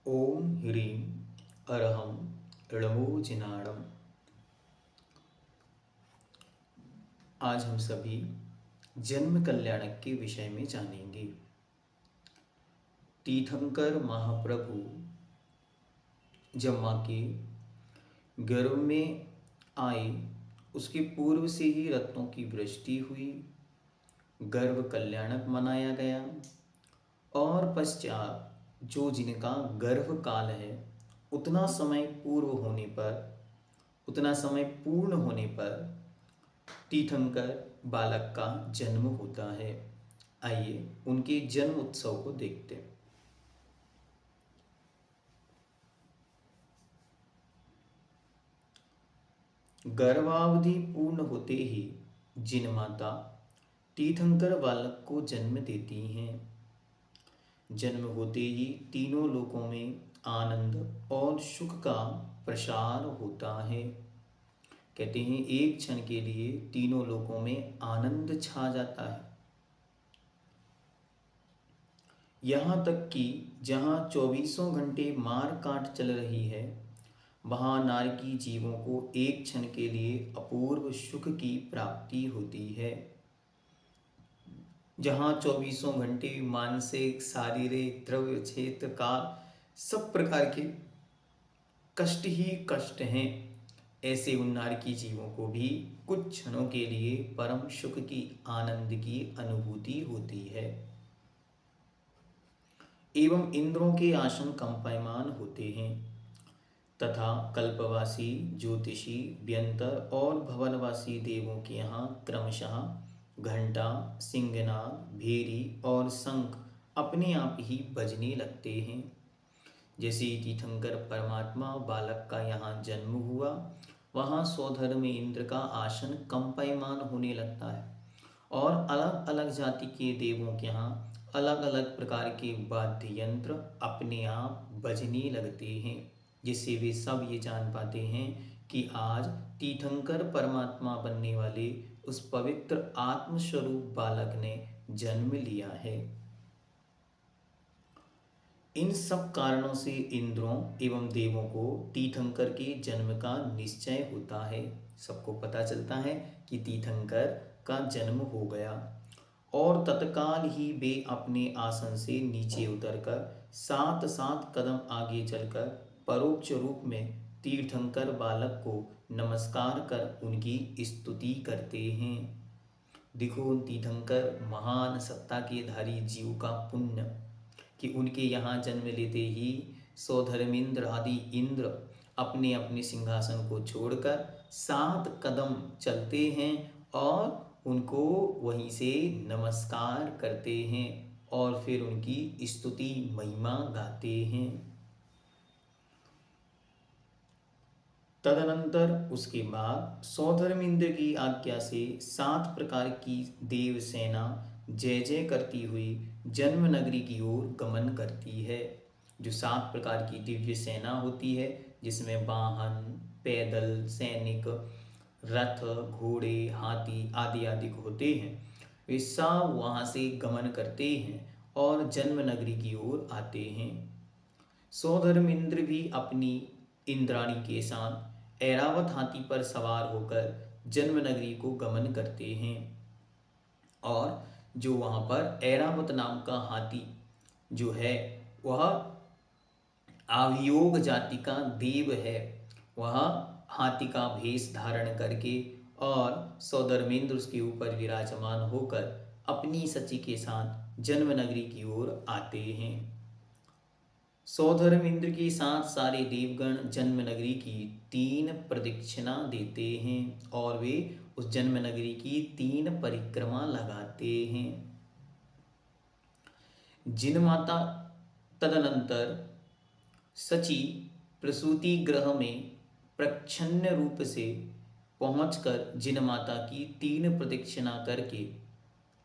ओम ह्रीं अरहं णमोजिनाणम। आज हम सभी जन्म कल्याणक के विषय में जानेंगे। तीर्थंकर महाप्रभु जब माँ के गर्भ में आए, उसके पूर्व से ही रत्नों की वृष्टि हुई, गर्भ कल्याणक मनाया गया और पश्चात जो जिनका गर्भ काल है उतना समय पूर्ण होने पर तीर्थंकर बालक का जन्म होता है। आइए उनके जन्म उत्सव को देखते हैं। गर्भावधि पूर्ण होते ही जिन माता तीर्थंकर बालक को जन्म देती हैं, जन्म होते ही तीनों लोकों में आनंद और सुख का प्रसार होता है। कहते हैं एक क्षण के लिए तीनों लोकों में आनंद छा जाता है। यहाँ तक कि जहाँ 24 घंटे मार काट चल रही है, वहाँ नारकी जीवों को एक क्षण के लिए अपूर्व सुख की प्राप्ति होती है। जहाँ 24 घंटे मानसिक, शारीरिक, द्रव्य क्षेत्र का सब प्रकार के कष्ट ही कष्ट हैं, ऐसे उन नारकी जीवों को भी कुछ क्षणों के लिए परम सुख की, आनंद की अनुभूति होती है। एवं इंद्रों के आसन कंपायमान होते हैं तथा कल्पवासी, ज्योतिषी, व्यंतर और भवनवासी देवों के यहाँ क्रमशः घंटा, सिंहनाद, भेरी और शंख अपने आप ही बजने लगते हैं। जैसे तीर्थंकर परमात्मा बालक का यहाँ जन्म हुआ, वहाँ स्वधर्म इंद्र का आसन कंपायमान होने लगता है और अलग अलग जाति के देवों के यहाँ अलग अलग प्रकार के वाद्य यंत्र अपने आप बजने लगते हैं, जिससे वे सब ये जान पाते हैं कि आज तीर्थंकर परमात्मा बनने वाले उस पवित्र आत्मस्वरूप बालक ने जन्म लिया है। इन सब कारणों से इंद्रों एवं देवों को तीर्थंकर के जन्म का निश्चय होता है। सबको पता चलता है कि तीर्थंकर का जन्म हो गया और तत्काल ही वे अपने आसन से नीचे उतरकर 7 कदम आगे चलकर परोक्ष रूप में तीर्थंकर बालक को नमस्कार कर उनकी स्तुति करते हैं। देखो, तीर्थंकर महान सत्ता के धारी जीव का पुण्य कि उनके यहाँ जन्म लेते ही सौधर्मेंद्र आदि इंद्र अपने अपने सिंहासन को छोड़कर 7 कदम चलते हैं और उनको वहीं से नमस्कार करते हैं और फिर उनकी स्तुति महिमा गाते हैं। तदनंतर उसके बाद सौधर्मेंद्र की आज्ञा से 7 प्रकार की देव सेना जय जय करती हुई जन्म नगरी की ओर गमन करती है। जो 7 प्रकार की दिव्य सेना होती है, जिसमें वाहन, पैदल सैनिक, रथ, घोड़े, हाथी आदि आदि होते हैं, वे सब वहाँ से गमन करते हैं और जन्म नगरी की ओर आते हैं। सौधर्मेंद्र भी अपनी इंद्राणी के साथ ऐरावत हाथी पर सवार होकर जन्म नगरी को गमन करते हैं और जो वहाँ पर ऐरावत नाम का हाथी जो है, वह अभियोग जाति का देव है। वह हाथी का भेष धारण करके और सौधर्मेंद्र उसके ऊपर विराजमान होकर अपनी सची के साथ जन्म नगरी की ओर आते हैं। सौधर्मेंद्र के साथ सारे देवगण जन्म नगरी की 3 प्रदक्षिणा देते हैं और वे उस जन्म नगरी की 3 परिक्रमा लगाते हैं। जिन माता तदनंतर सची प्रसूति ग्रह में प्रच्छन्न रूप से पहुंचकर जिन माता की 3 प्रदक्षिणा करके,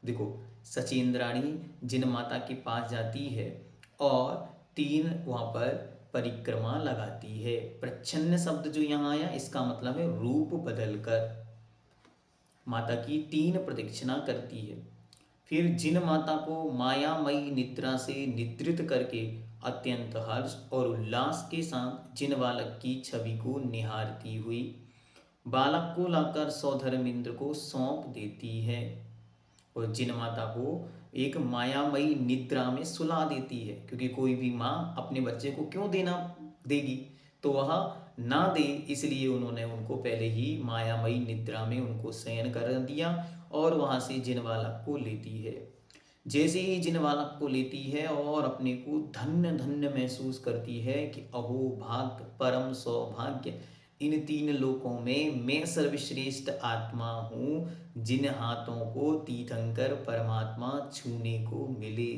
देखो, सचींद्राणी जिन माता के पास जाती है और 3 वहाँ पर परिक्रमा लगाती है। प्रच्छन्न शब्द जो यहाँ आया, इसका मतलब है रूप बदलकर माता की 3 प्रदक्षिणा करती है। फिर जिन माता को मायामयी निद्रा से निद्रित करके अत्यंत हर्ष और उल्लास के साथ जिन बालक की छवि को निहारती हुई बालक को लाकर सौधर्मिंद्र को सौंप देती है और जिन माता को एक मायामयी निद्रा में सुला देती है, क्योंकि कोई भी माँ अपने बच्चे को क्यों देना देगी, तो वह ना दे, इसलिए उन्होंने उनको पहले ही मायामयी निद्रा में उनको शयन कर दिया और वहाँ से जिन बालक को लेती है। जैसे ही जिन बालक को लेती है और अपने को धन्य धन्य महसूस करती है कि अहो भाग्य, परम सौभाग्य, इन तीन लोकों में मैं सर्वश्रेष्ठ आत्मा हूँ जिन हाथों को तीर्थंकर परमात्मा छूने को मिले,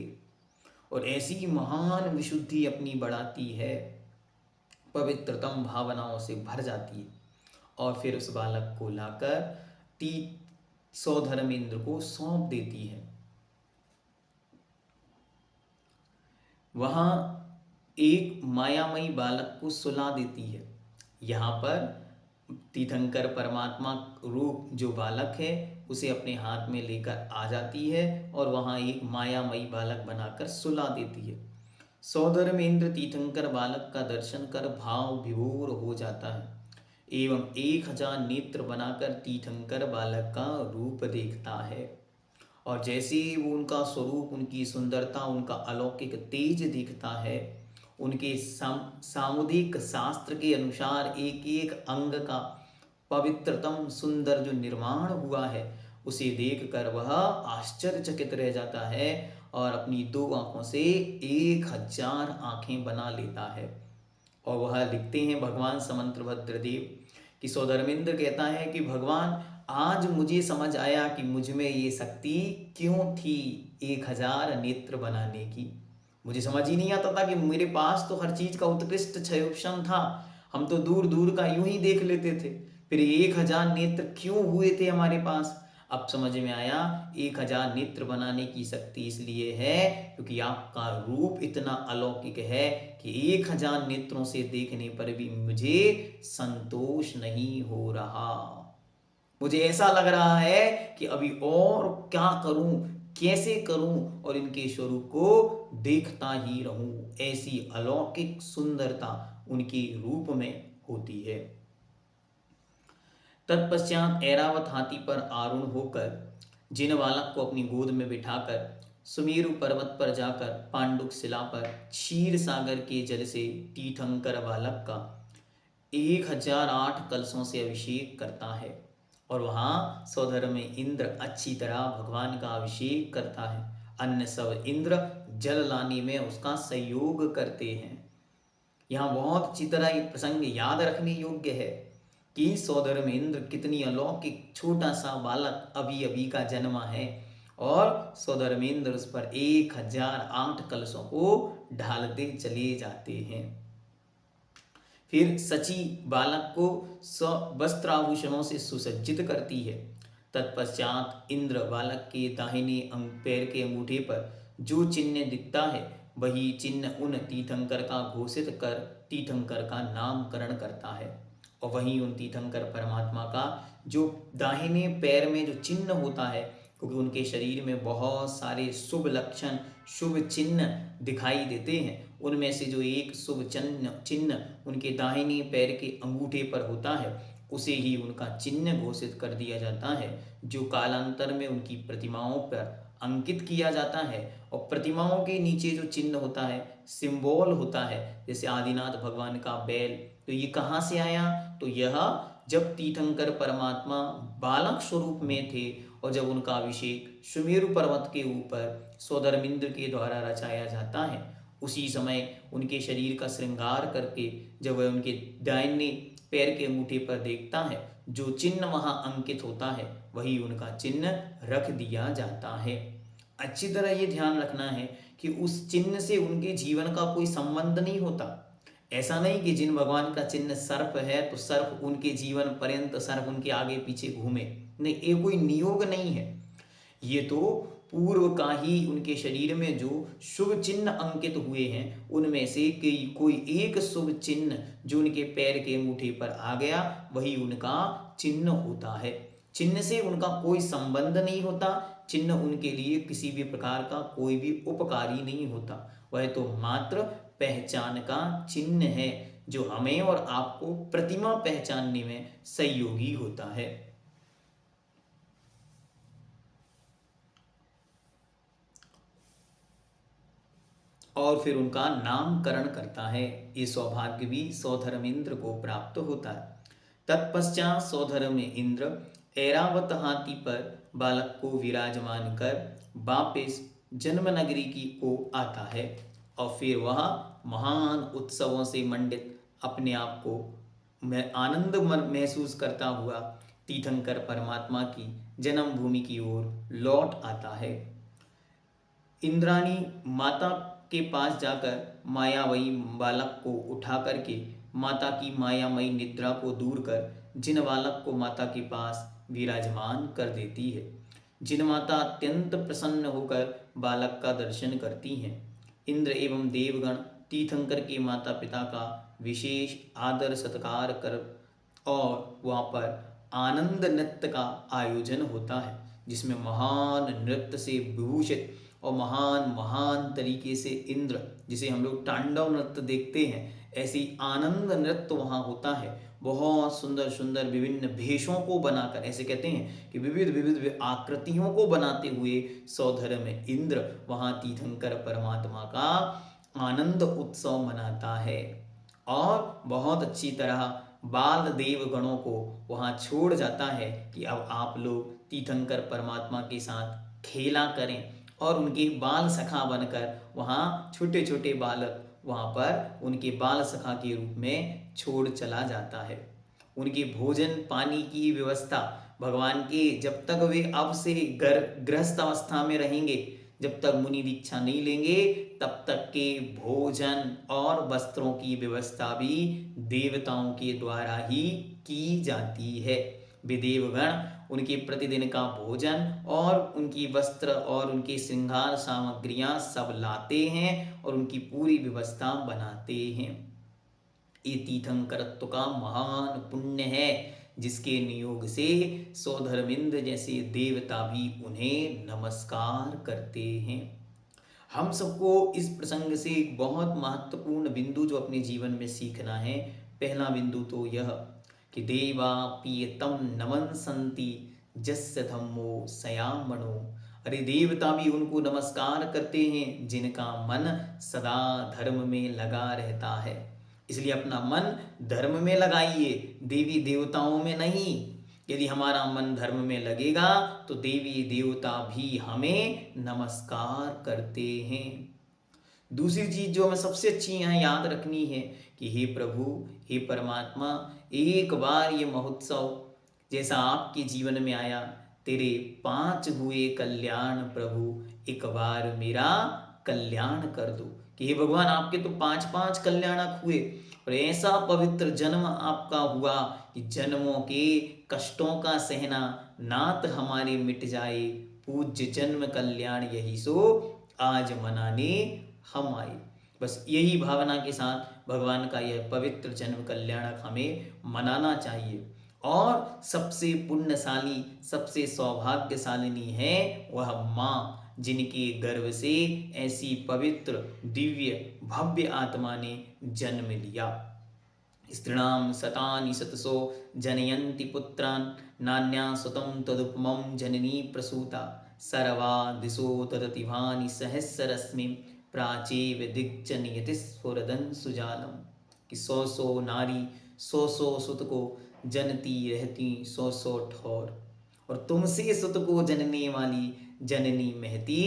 और ऐसी महान विशुद्धि अपनी बढ़ाती है, पवित्रतम भावनाओं से भर जाती है और फिर उस बालक को लाकर ती सौधर्मेंद्र को सौंप देती है। वहाँ एक मायामयी बालक को सुला देती है। यहाँ पर तीर्थंकर परमात्मा रूप जो बालक है उसे अपने हाथ में लेकर आ जाती है और वहाँ एक मायामयी बालक बनाकर सुला देती है। सौधर्मेंद्र तीर्थंकर बालक का दर्शन कर भाव विभोर हो जाता है एवं 1000 नेत्र बनाकर तीर्थंकर बालक का रूप देखता है, और जैसे ही वो उनका स्वरूप, उनकी सुंदरता, उनका अलौकिक तेज दिखता है, उनके सामुदायिक शास्त्र के अनुसार एक एक अंग का पवित्रतम सुंदर जो निर्माण हुआ है उसे देखकर वह आश्चर्यचकित रह जाता है और अपनी 2 आंखों से 1000 आंखें बना लेता है। और वह लिखते हैं भगवान समंतभद्र देव कि सौधर्मेंद्र कहता है कि भगवान, आज मुझे समझ आया कि मुझ में ये शक्ति क्यों थी 1000 नेत्र बनाने की। मुझे समझ ही नहीं आता था कि मेरे पास तो हर चीज का उत्कृष्ट क्षयोपम था, हम तो दूर दूर का यूं ही देख लेते थे, फिर 1000 नेत्र क्यों हुए थे हमारे पास। अब समझ में आया 1000 नेत्र बनाने की शक्ति इसलिए है क्योंकि आपका रूप इतना अलौकिक है कि 1000 नेत्रों से देखने पर भी मुझे संतोष नहीं हो रहा। मुझे ऐसा लग रहा है कि अभी और क्या करूं, कैसे करूं और इनके स्वरूप को देखता ही रहूं। ऐसी अलौकिक सुंदरता उनके रूप में होती है। तत्पश्चात ऐरावत हाथी पर आरूढ़ होकर जिन बालक को अपनी गोद में बिठाकर सुमेरु पर्वत पर जाकर पांडुक शिला पर क्षीर सागर के जल से तीर्थंकर बालक का 1008 कलशों से अभिषेक करता है और वहाँ सौधर्म में इंद्र अच्छी तरह भगवान का अभिषेक करता है। अन्य सब इंद्र जल लाने में उसका सहयोग करते हैं। यहाँ बहुत अच्छी तरह ये प्रसंग याद रखने योग्य है कि सौधर्म इंद्र कितनी अलौकिक, छोटा सा बालक अभी अभी का जन्मा है और सौधर्मेंद्र उस पर 1008 कलशों को ढालते चले जाते हैं। फिर सची बालक को वस्त्राभूषणों से सुसज्जित करती है। तत्पश्चात इंद्र बालक के दाहिने पैर के अंगूठे पर जो चिन्ह दिखता है वही चिन्ह उन तीर्थंकर का घोषित कर तीर्थंकर का नामकरण करता है, और वहीं उन तीर्थंकर परमात्मा का जो दाहिने पैर में जो चिन्ह होता है, क्योंकि उनके शरीर में बहुत सारे शुभ लक्षण, शुभ चिन्ह दिखाई देते हैं, उनमें से जो एक शुभ चिन्ह उनके दाहिने पैर के अंगूठे पर होता है उसे ही उनका चिन्ह घोषित कर दिया जाता है, जो कालांतर में उनकी प्रतिमाओं पर अंकित किया जाता है। और प्रतिमाओं के नीचे जो चिन्ह होता है, सिंबल होता है, जैसे आदिनाथ भगवान का बैल, तो ये कहाँ से आया, तो यह जब तीर्थंकर परमात्मा बालक स्वरूप में थे और जब उनका अभिषेक सुमेरु पर्वत के ऊपर सौधर्मेंद्र के द्वारा रचाया जाता है, उसी समय उनके शरीर का श्रृंगार करके जब वह उनके दाहिने पैर के अंगूठे पर देखता है, जो चिन्ह वहां अंकित होता है वही उनका चिन्ह रख दिया जाता है। अच्छी तरह ये ध्यान रखना है कि उस चिन्ह से उनके जीवन का कोई संबंध नहीं होता। ऐसा नहीं कि जिन भगवान का चिन्ह सर्प है तो सर्प उनके जीवन पर्यंत सर्प उनके आगे पीछे घूमे, नहीं, ये कोई नियोग नहीं है। ये तो पूर्व का ही उनके शरीर में जो शुभ चिन्ह अंकित हुए हैं उनमें से कोई एक शुभ चिन्ह जो उनके पैर के अंगूठे पर आ गया वही उनका चिन्ह होता है। चिन्ह से उनका कोई संबंध नहीं होता, चिन्ह उनके लिए किसी भी प्रकार का कोई भी उपकारी नहीं होता, वह तो मात्र पहचान का चिन्ह है, जो हमें और आपको प्रतिमा पहचानने में सहयोगी होता है। और फिर उनका नामकरण करता है। ये सौभाग्य भी सौधर्मेंद्र को प्राप्त होता है। तत्पश्चात सौधर्म इंद्र ऐरावत हाथी पर बालक को विराजमान कर वापिस जन्म नगरी की को आता है और फिर वह महान उत्सवों से मंडित अपने आप को आनंद महसूस करता हुआ तीर्थंकर परमात्मा की जन्मभूमि की ओर लौट आता है। इंद्राणी माता के पास जाकर मायावही बालक को उठा करके माता की मायामयी निद्रा को दूर कर जिन बालक को माता के पास विराजमान कर देती है। जिन माता अत्यंत प्रसन्न होकर बालक का दर्शन करती हैं। इंद्र एवं देवगण तीर्थंकर के माता पिता का विशेष आदर सत्कार कर और वहाँ पर आनंद नृत्य का आयोजन होता है, जिसमें महान नृत्य से विभूषित और महान महान तरीके से इंद्र, जिसे हम लोग तांडव नृत्य देखते हैं, ऐसी आनंद नृत्य वहाँ होता है। बहुत सुंदर सुंदर विभिन्न भेषों को बनाकर, ऐसे कहते हैं कि विविध विविध आकृतियों को बनाते हुए सौधर्म इंद्र वहाँ तीर्थंकर परमात्मा का आनंद उत्सव मनाता है और बहुत अच्छी तरह बाल देव गणों को वहाँ छोड़ जाता है कि अब आप लोग तीर्थंकर परमात्मा के साथ खेला करें और उनके बाल सखा बनकर वहाँ छोटे छोटे बालक वहाँ पर उनके बाल सखा के रूप में छोड़ चला जाता है। उनके भोजन पानी की व्यवस्था भगवान के, जब तक वे अब से गृहस्थ अवस्था में रहेंगे, जब तक मुनि दीक्षा नहीं लेंगे, तब तक के भोजन और वस्त्रों की व्यवस्था भी देवताओं के द्वारा ही की जाती है। वे देवगण उनके प्रतिदिन का भोजन और उनकी वस्त्र और उनकी श्रृंगार सामग्रियां सब लाते हैं और उनकी पूरी व्यवस्था बनाते हैं। ये तीर्थंकरत्व का महान पुण्य है, जिसके नियोग से सौधर्मिंद्र जैसे देवता भी उन्हें नमस्कार करते हैं। हम सबको इस प्रसंग से एक बहुत महत्वपूर्ण बिंदु जो अपने जीवन में सीखना है। पहला बिंदु तो यह कि देवा पियतम नमंसन्ति जस्य धम्मो सयामणो। अरे देवता भी उनको नमस्कार करते हैं जिनका मन सदा धर्म में लगा रहता है। इसलिए अपना मन धर्म में लगाइए, देवी देवताओं में नहीं। यदि हमारा मन धर्म में लगेगा तो देवी देवता भी हमें नमस्कार करते हैं। दूसरी चीज जो हमें सबसे अच्छी यहाँ याद रखनी है कि हे प्रभु, हे परमात्मा, एक बार ये महोत्सव जैसा आपके जीवन में आया, तेरे 5 हुए कल्याण प्रभु, एक बार मेरा कल्याण कर दो। कि हे भगवान, आपके तो 5 कल्याणक हुए और ऐसा पवित्र जन्म आपका हुआ कि जन्मों के कष्टों का सहना नात हमारे मिट जाए। पूज्य जन्म कल्याण यही सो आज मनाने हम आए। बस यही भावना के साथ भगवान का यह पवित्र जन्म कल्याणक हमें मनाना चाहिए। और सबसे पुण्यशाली, सबसे सौभाग्यशालिनी है वह माँ, जिनके गर्भ से ऐसी पवित्र दिव्य भव्य आत्मा ने जन्म लिया। स्त्रीणाम शतानि शतसो जनयन्ति पुत्रान् नान्या सुतं तदुपमं जननी प्रसूता सर्वा दिशो तदतिभानि सहस्रस्मिं प्राचेव दिग्जनयति स्फुरदन् सुजालम। कि 100 नारी 100 सुत को जनती रहती 100 ठौर, और तुमसे सुत को जनने वाली जननी महती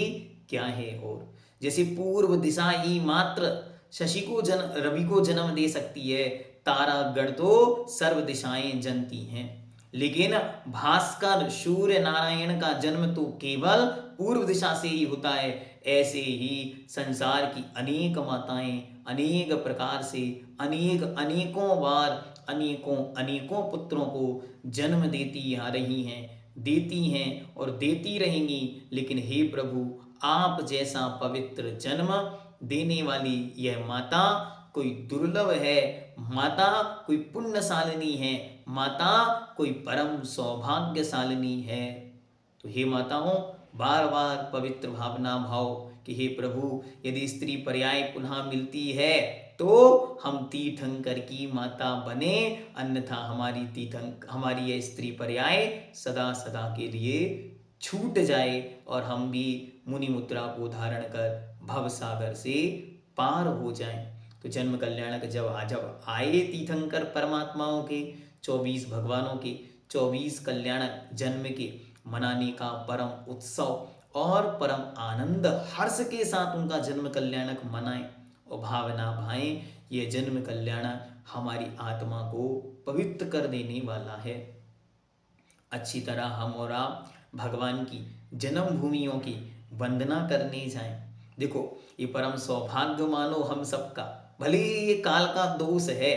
क्या है और। जैसे पूर्व दिशा ही मात्र शशि को रवि को जन्म दे सकती है, तारा गण तो सर्व दिशाएं जनती हैं, लेकिन भास्कर सूर्य नारायण का जन्म तो केवल पूर्व दिशा से ही होता है। ऐसे ही संसार की अनेक माताएं अनेक प्रकार से अनेकों बार अनेकों पुत्रों को जन्म देती आ रही हैं, देती हैं और देती रहेंगी। लेकिन हे प्रभु, आप जैसा पवित्र जन्म देने वाली यह माता कोई दुर्लभ है, माता कोई पुण्यशालिनी है, माता कोई परम सौभाग्यशालिनी है। तो हे माताओं, बार बार पवित्र भावना भाव कि हे प्रभु, यदि स्त्री पर्याय पुनः मिलती है तो हम तीर्थंकर की माता बने, अन्यथा हमारी यह स्त्री पर्याय सदा सदा के लिए छूट जाए और हम भी मुनि मुद्रा को धारण कर भव सागर से पार हो जाएं। तो जन्म कल्याणक जब आए तीर्थंकर परमात्माओं के 24 भगवानों के 24 कल्याणक जन्म के मनाने का परम उत्सव और परम आनंद हर्ष के साथ उनका जन्म कल्याणक मनाएं और भावना भाएं। ये जन्म कल्याणक हमारी आत्मा को पवित्र कर देने वाला है। अच्छी तरह हम और आप भगवान की जन्म भूमियों की वंदना करने जाएं। देखो, ये परम सौभाग्य मानो हम सबका। भले ये काल का दोष है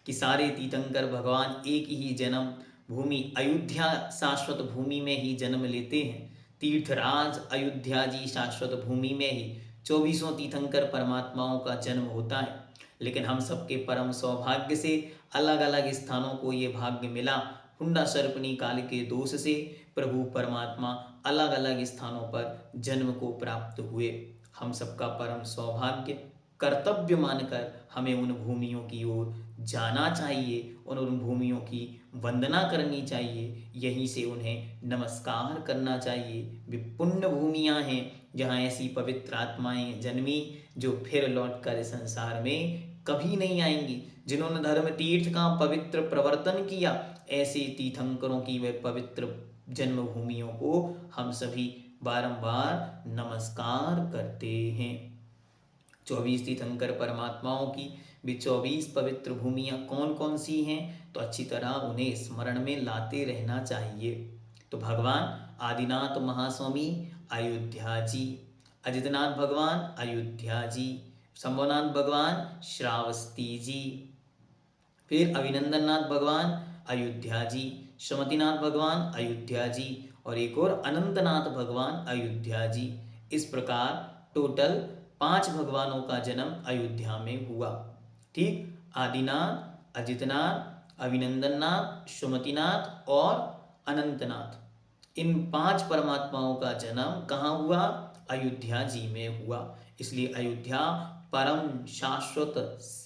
कि सारे तीर्थंकर भगवान एक ही जन्म भूमि अयोध्या शाश्वत भूमि में ही जन्म लेते हैं। तीर्थराज अयोध्या जी शाश्वत भूमि में ही 24 तीर्थंकर परमात्माओं का जन्म होता है। लेकिन हम सबके परम सौभाग्य से अलग अलग स्थानों को ये भाग्य मिला। हुंडा सर्पणी काल के दोष से प्रभु परमात्मा अलग अलग स्थानों पर जन्म को प्राप्त हुए। हम सबका परम सौभाग्य कर्तव्य मानकर हमें उन भूमियों की ओर जाना चाहिए और उन भूमियों की वंदना करनी चाहिए। यहीं से उन्हें नमस्कार करना चाहिए। वे पुण्य भूमियाँ हैं जहाँ ऐसी पवित्र आत्माएं जन्मी जो फिर लौटकर इस संसार में कभी नहीं आएंगी। जिन्होंने धर्म तीर्थ का पवित्र प्रवर्तन किया, ऐसे तीर्थंकरों की वे पवित्र जन्मभूमियों को हम सभी बारंबार नमस्कार करते हैं। 24 तीर्थंकर परमात्माओं की भी 24 पवित्र भूमियाँ कौन कौन सी हैं, तो अच्छी तरह उन्हें स्मरण में लाते रहना चाहिए। तो भगवान आदिनाथ महास्वामी अयोध्या जी, अजितनाथ भगवान अयोध्या जी, शंभुनाथ भगवान श्रावस्ती जी, फिर अभिनंदननाथ भगवान अयोध्या जी, सुमतिनाथ भगवान अयोध्या जी और एक और अनंतनाथ भगवान अयोध्या जी। इस प्रकार टोटल 5 भगवानों का जन्म अयोध्या में हुआ। ठीक, आदिनाथ, अजितनाथ, अभिनंदननाथ, सुमतिनाथ और अनंतनाथ, इन 5 परमात्माओं का जन्म कहाँ हुआ? अयोध्या जी में हुआ। इसलिए अयोध्या परम शाश्वत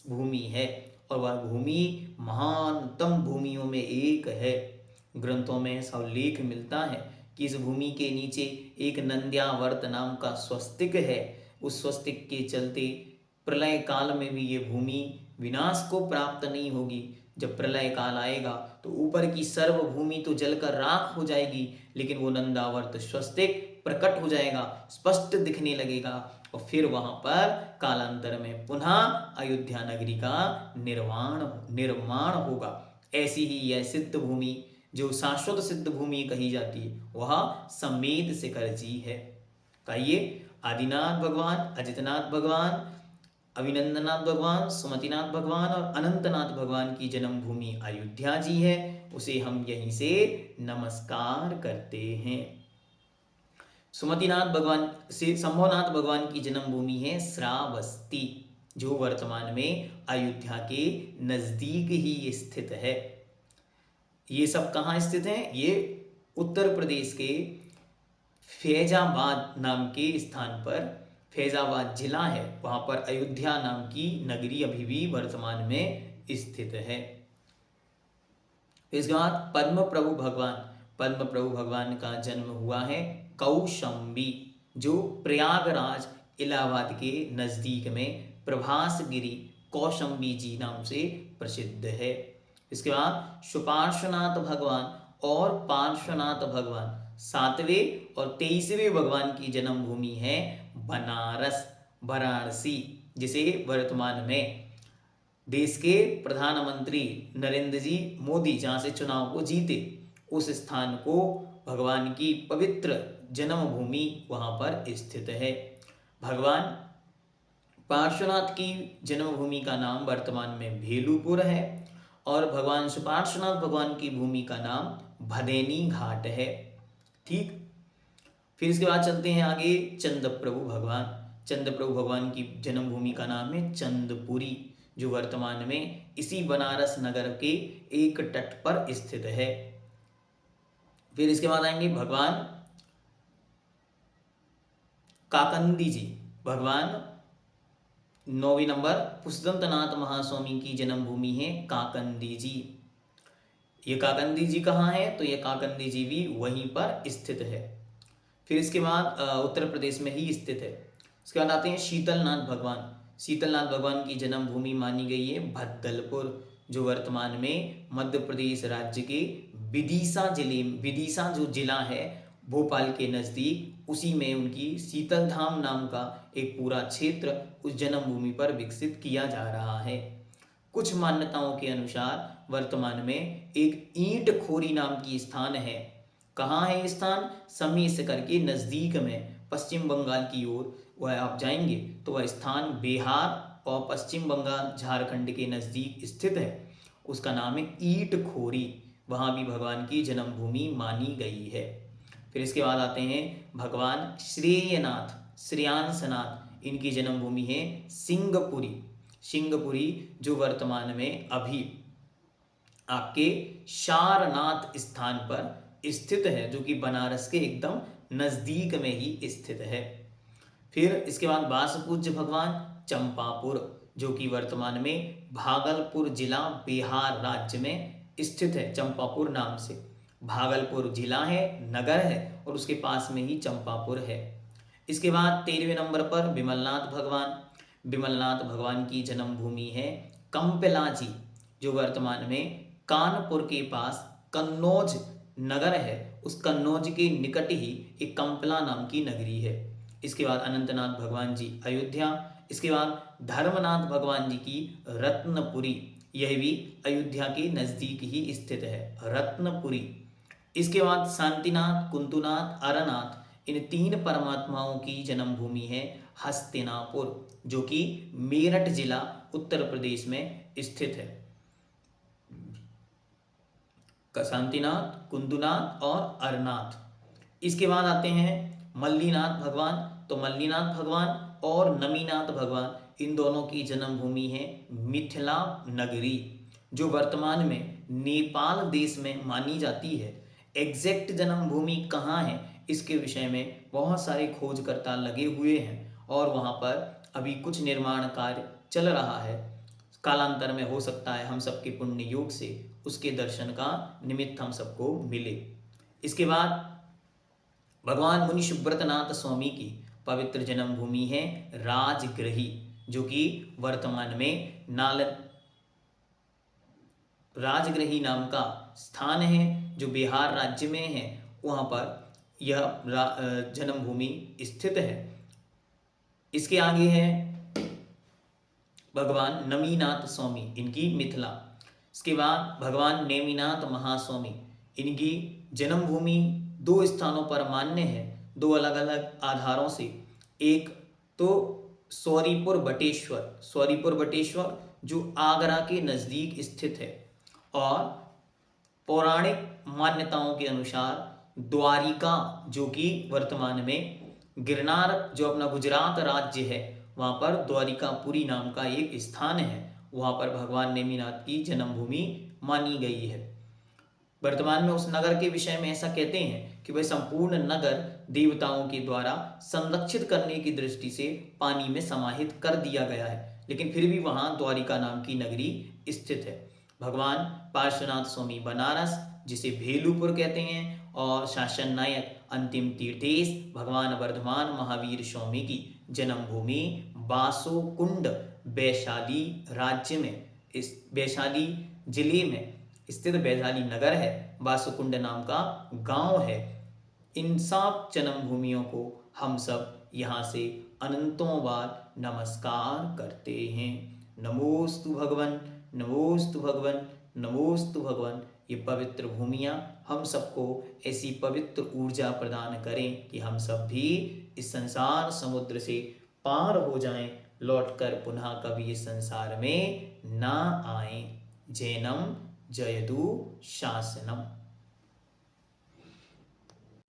भूमि है और वह भूमि महानतम भूमियों में एक है। ग्रंथों में ऐसा उल्लेख मिलता है कि इस भूमि के नीचे एक नंद्यावर्त नाम का स्वस्तिक है। उस स्वस्तिक के चलते प्रलय काल में भी ये भूमि विनाश को प्राप्त नहीं होगी। जब प्रलय काल आएगा तो ऊपर की सर्व भूमि तो जलकर राख हो जाएगी, लेकिन वो नंदावर्त स्वस्तिक प्रकट हो जाएगा, स्पष्ट दिखने लगेगा और फिर वहां पर कालांतर में पुनः अयोध्या नगरी का निर्माण होगा। ऐसी ही यह सिद्ध भूमि जो शाश्वत सिद्ध भूमि कही जाती है वह समेत शिखर जी है। कहिए, आदिनाथ भगवान, अजितनाथ भगवान, अभिनंदनाथ भगवान, सुमतिनाथ भगवान और अनंतनाथ भगवान की जन्मभूमि अयोध्या जी है। उसे हम यहीं से नमस्कार करते हैं। सुमतिनाथ भगवान से शंभुनाथ भगवान की जन्मभूमि है श्रावस्ती, जो वर्तमान में अयोध्या के नजदीक ही स्थित है। ये सब कहाँ स्थित है? ये उत्तर प्रदेश के फैजाबाद नाम के स्थान पर, फैजाबाद जिला है, वहां पर अयोध्या नाम की नगरी अभी भी वर्तमान में स्थित है। इसके बाद पद्म प्रभु भगवान का जन्म हुआ है कौशंबी, जो प्रयागराज इलाहाबाद के नजदीक में प्रभासगिरी कौशंबी जी नाम से प्रसिद्ध है। इसके बाद सुपार्श्वनाथ भगवान और पार्श्वनाथ भगवान 7वें और 23वें भगवान की जन्मभूमि है बनारस, वाराणसी, जिसे वर्तमान में देश के प्रधानमंत्री नरेंद्र जी मोदी जहाँ से चुनाव को जीते, उस स्थान को भगवान की पवित्र जन्मभूमि वहाँ पर स्थित है। भगवान पार्श्वनाथ की जन्मभूमि का नाम वर्तमान में भेलूपुर है और भगवान सुपार्श्वनाथ भगवान की भूमि का नाम भदैनी घाट है। ठीक, फिर इसके बाद चलते हैं आगे चंद्रप्रभु भगवान की जन्मभूमि का नाम है चंदपुरी, जो वर्तमान में इसी बनारस नगर के एक तट पर स्थित है। फिर इसके बाद आएंगे भगवान काकंदी जी, भगवान 9वें नंबर पुष्पदंतनाथ महास्वामी की जन्मभूमि है काकंदी जी। ये काकंदी जी कहाँ है? तो ये काकंदी जी भी वहीं पर स्थित है। फिर इसके बाद उत्तर प्रदेश में ही स्थित है। इसके बाद आते हैं शीतलनाथ भगवान। शीतलनाथ भगवान की जन्मभूमि मानी गई है भद्दलपुर, जो वर्तमान में मध्य प्रदेश राज्य के विदिशा जो जिला है भोपाल के नज़दीक, उसी में उनकी शीतलधाम नाम का एक पूरा क्षेत्र उस जन्मभूमि पर विकसित किया जा रहा है। कुछ मान्यताओं के अनुसार वर्तमान में एक ईंट खोरी नाम की स्थान है। कहाँ है स्थान? समेस करके नज़दीक में पश्चिम बंगाल की ओर वह आप जाएंगे तो वह स्थान बिहार और पश्चिम बंगाल झारखंड के नज़दीक स्थित है। उसका नाम है ईंट खोरी। वहाँ भी भगवान की जन्मभूमि मानी गई है। फिर इसके बाद आते हैं भगवान श्रेयांसनाथ। इनकी जन्मभूमि है सिंहपुरी, जो वर्तमान में अभी आपके सारनाथ स्थान पर स्थित है, जो कि बनारस के एकदम नज़दीक में ही स्थित है। फिर इसके बाद वासपूज्य भगवान चंपापुर, जो कि वर्तमान में भागलपुर जिला बिहार राज्य में स्थित है। चंपापुर नाम से भागलपुर जिला है, नगर है, और उसके पास में ही चंपापुर है। इसके बाद 13वें नंबर पर विमलनाथ भगवान की जन्मभूमि है कंपलाजी, जो वर्तमान में कानपुर के पास कन्नौज नगर है, उस कन्नौज के निकट ही एक कंपला नाम की नगरी है। इसके बाद अनंतनाथ भगवान जी अयोध्या। इसके बाद धर्मनाथ भगवान जी की रत्नपुरी, यह भी अयोध्या के नज़दीक ही स्थित है, रत्नपुरी। इसके बाद शांतिनाथ, कुंतुनाथ, अरनाथ, इन 3 परमात्माओं की जन्मभूमि है हस्तिनापुर, जो कि मेरठ जिला उत्तर प्रदेश में स्थित है। शांतिनाथ, कुंदुनाथ और अरनाथ। इसके बाद आते हैं मल्लीनाथ भगवान। तो मल्लीनाथ भगवान और नमीनाथ भगवान, इन दोनों की जन्मभूमि है मिथिला नगरी, जो वर्तमान में नेपाल देश में मानी जाती है। एग्जैक्ट जन्मभूमि कहाँ है, इसके विषय में बहुत सारे खोजकर्ता लगे हुए हैं और वहाँ पर अभी कुछ निर्माण कार्य चल रहा है। कालांतर में हो सकता है हम सबके पुण्य योग से उसके दर्शन का निमित्त हम सबको मिले। इसके बाद भगवान मुनि सुब्रतनाथ स्वामी की पवित्र जन्मभूमि है राजगृही, जो कि वर्तमान में राजगृही नाम का स्थान है, जो बिहार राज्य में है। वहाँ पर यह जन्मभूमि स्थित है। इसके आगे है भगवान नमीनाथ स्वामी, इनकी मिथिला। इसके बाद भगवान नेमिनाथ महास्वामी, इनकी जन्मभूमि 2 स्थानों पर मान्य है, 2 अलग अलग आधारों से। एक तो सौरीपुर बटेश्वर जो आगरा के नज़दीक स्थित है, और पौराणिक मान्यताओं के अनुसार द्वारिका, जो कि वर्तमान में गिरनार जो अपना गुजरात राज्य है, वहाँ पर द्वारिकापुरी नाम का एक स्थान है। वहाँ पर भगवान नेमिनाथ की जन्मभूमि मानी गई है। वर्तमान में उस नगर के विषय में ऐसा कहते हैं कि वह संपूर्ण नगर देवताओं के द्वारा संरक्षित करने की दृष्टि से पानी में समाहित कर दिया गया है, लेकिन फिर भी वहाँ द्वारिका नाम की नगरी स्थित है। भगवान पार्श्वनाथ स्वामी बनारस, जिसे भेलूपुर कहते हैं, और शासन नायक अंतिम तीर्थेश भगवान वर्धमान महावीर स्वामी की जन्मभूमि बासोकुंड वैशाली राज्य में, इस वैशाली जिले में स्थित वैशाली नगर है, बासुकुंड नाम का गांव है। इन सब जन्मभूमियों को हम सब यहाँ से अनंतों बार नमस्कार करते हैं। नमोस्तु भगवन, नमोस्तु भगवन, नमोस्तु भगवन। ये पवित्र भूमियाँ हम सबको ऐसी पवित्र ऊर्जा प्रदान करें कि हम सब भी इस संसार समुद्र से पार हो जाएं, लौटकर पुनः कभी इस संसार में ना आए। जैनम जयतु शासनम।